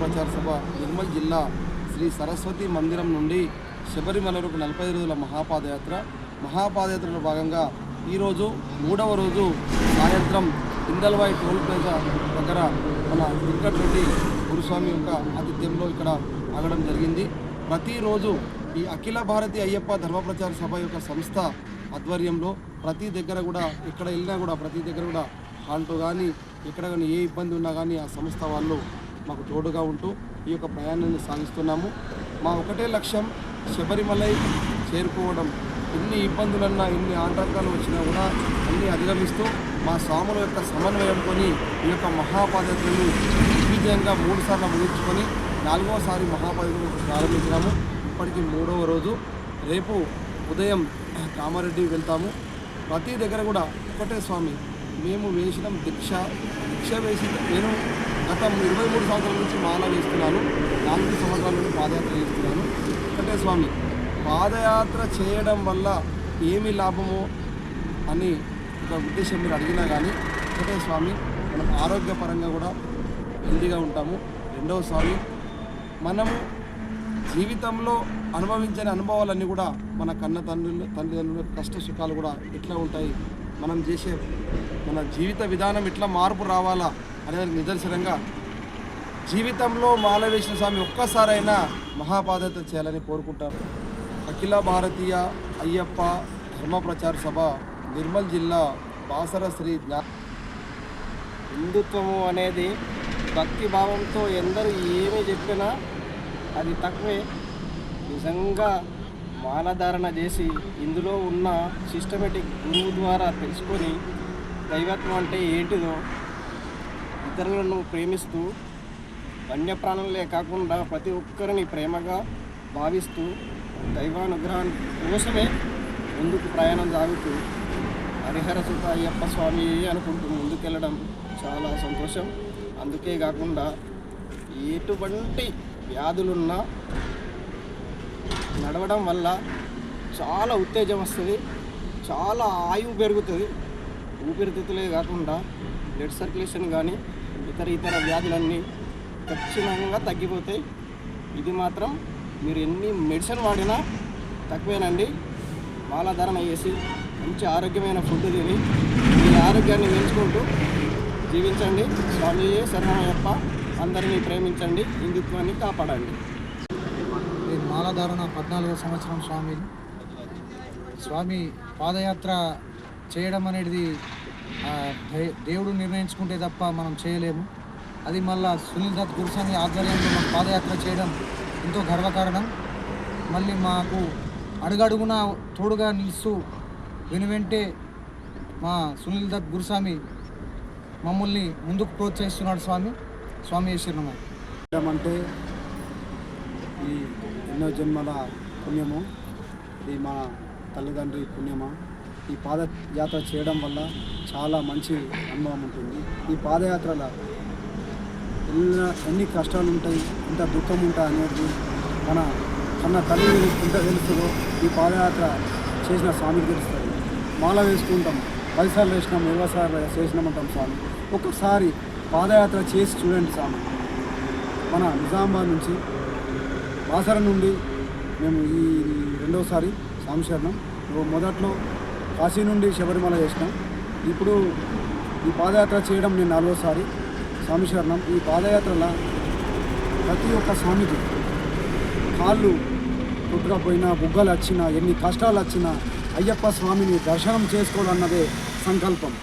ప్రచార సభ నిర్మల్ జిల్లా శ్రీ సరస్వతి మందిరం నుండి శబరిమలకు 40 రోజుల మహాపాదయాత్రలో భాగంగా ఈరోజు 3వ రోజు సాయంత్రం ఇందల్వాయి టోల్ ప్లాజా దగ్గర మన వెంకటరెడ్డి గురుస్వామి యొక్క ఆతిథ్యంలో ఇక్కడ ఆగడం జరిగింది. ప్రతిరోజు ఈ అఖిల భారతీయ అయ్యప్ప ధర్మ ప్రచార సభ యొక్క సంస్థ ఆధ్వర్యంలో ప్రతి దగ్గర కూడా ఎక్కడ వెళ్ళినా కూడా ప్రతి దగ్గర కూడా హాల్టో కానీ ఎక్కడ కానీ ఏ ఇబ్బంది ఉన్నా కానీ ఆ సంస్థ వాళ్ళు మాకు తోడుగా ఉంటూ ఈ యొక్క ప్రయాణాన్ని సాగిస్తున్నాము. మా ఒకటే లక్ష్యం శబరిమలై చేరుకోవడం. ఎన్ని ఇబ్బందులన్నా ఎన్ని ఆటంకాలు వచ్చినా కూడా అన్నీ అధిగమిస్తూ మా స్వాముల యొక్క సమన్వయంతో ఈ యొక్క మహాపాదయాత్రను విజయంగా 3 సార్లు ముగించుకొని 4వ సారి మహాపాదయాత్రను ప్రారంభించినాము. ఇప్పటికీ 3వ రోజు. రేపు ఉదయం కామారెడ్డి వెళ్తాము. ప్రతి దగ్గర కూడా ఒకటే స్వామి మేము వేసిన దీక్ష వేసి నేను గత 23 సంవత్సరాల నుంచి మాల వేస్తున్నాను, 4 సంవత్సరాల నుండి పాదయాత్ర చేస్తున్నాను. ఒకటే స్వామి పాదయాత్ర చేయడం వల్ల ఏమి లాభమో అని ఒక ఉద్దేశం మీరు అడిగినా కానీ ఒకటే స్వామి మనం ఆరోగ్యపరంగా కూడా హెల్దీగా ఉంటాము. రెండవ స్వామి మనము జీవితంలో అనుభవించని అనుభవాలన్నీ కూడా మన తల్లిదండ్రుల కష్ట సుఖాలు కూడా ఎట్లా ఉంటాయి, మనం చేసే మన జీవిత విధానం ఎట్లా మార్పు రావాలా అనేది నిదర్శనంగా జీవితంలో మాల వేసిన స్వామి ఒక్కసారైనా మహాపాదయాత్ర చేయాలని కోరుకుంటారు. అఖిల భారతీయ అయ్యప్ప ధర్మ ప్రచార సభ నిర్మల్ జిల్లా బాసర శ్రీ హిందుత్వము అనేది భక్తి భావంతో ఎందరూ ఏమీ చెప్పినా అది తక్కువే. నిజంగా మాలధారణ చేసి ఇందులో ఉన్న సిస్టమేటిక్ గురువు ద్వారా తెలుసుకొని దైవత్వం అంటే ఏంటిదో ఇతరులను ప్రేమిస్తూ వన్యప్రాణులే కాకుండా ప్రతి ఒక్కరిని ప్రేమగా భావిస్తూ దైవానుగ్రహం కోసమే ముందుకు ప్రయాణం సాగుతూ హరిహర సుత అయ్యప్ప స్వామి అనుకుంటూ ముందుకెళ్ళడం చాలా సంతోషం. అందుకే కాకుండా ఎటువంటి వ్యాధులున్నా నడవడం వల్ల చాలా ఉత్తేజం వస్తుంది, చాలా ఆయువు పెరుగుతుంది. ఊపిరితిత్తులే కాకుండా బ్లడ్ సర్క్యులేషన్ కానీ ఇతర వ్యాధులన్నీ ఖచ్చితంగా తగ్గిపోతాయి. ఇది మాత్రం మీరు ఎన్ని మెడిసిన్ వాడినా తక్కువేనండి. మాలాధారణ చేసి మంచి ఆరోగ్యమైన ఫుడ్ తిని మీ ఆరోగ్యాన్ని పెంచుకుంటూ జీవించండి. స్వామియే శరణమయ్యప్ప. అందరినీ ప్రేమించండి, హిందుత్వాన్ని కాపాడండి. నేను మాలాధారణ 14వ సంవత్సరం స్వామి పాదయాత్ర చేయడం అనేది దేవుడు నిర్ణయించుకుంటే తప్ప మనం చేయలేము. అది మళ్ళా సునీల్ దత్ గురుస్వామి ఆధ్వర్యంలో మాకు పాదయాత్ర చేయడం ఎంతో గర్వకారణం. మళ్ళీ మాకు అడుగడుగున తోడుగా నిలుస్తూ వెనువెంటే మా సునీల్ దత్ గురుస్వామి మమ్మల్ని ముందుకు ప్రోత్సహిస్తున్నాడు. స్వామి శరణమయ్య. అంటే ఈ ఎన్నో జన్మల పుణ్యము, ఇది మన తల్లిదండ్రి పుణ్యమా. ఈ పాదయాత్ర చేయడం వల్ల చాలా మంచి అనుభవం ఉంటుంది. ఈ పాదయాత్రలో ఎన్ని కష్టాలు ఉంటాయి, ఎంత దుఃఖం ఉంటాయి అనేది మన కన్న తల్లి ఎంత తెలుస్తుందో ఈ పాదయాత్ర చేసిన స్వామికి తెలుస్తుంది. మాల వేసుకుంటాం, 10 సార్లు వేసినాం, 20 సార్లు చేసినామంటాం స్వామి. ఒక్కసారి పాదయాత్ర చేసి చూడండి స్వామి. మన నిజామాబాద్ నుంచి బాసర నుండి మేము ఈ రెండోసారి స్వామి శరణం. మొదట్లో కాశీ నుండి శబరిమల చేసినాం. ఇప్పుడు ఈ పాదయాత్ర చేయడం నేను 4వసారి స్వామి శరణం. ఈ పాదయాత్రలో ప్రతి ఒక్క స్వామికి కాళ్ళు పుట్టుకపోయినా, బుగ్గలు వచ్చినా, ఎన్ని కష్టాలు వచ్చినా అయ్యప్ప స్వామిని దర్శనం చేసుకోవాలన్నదే సంకల్పం.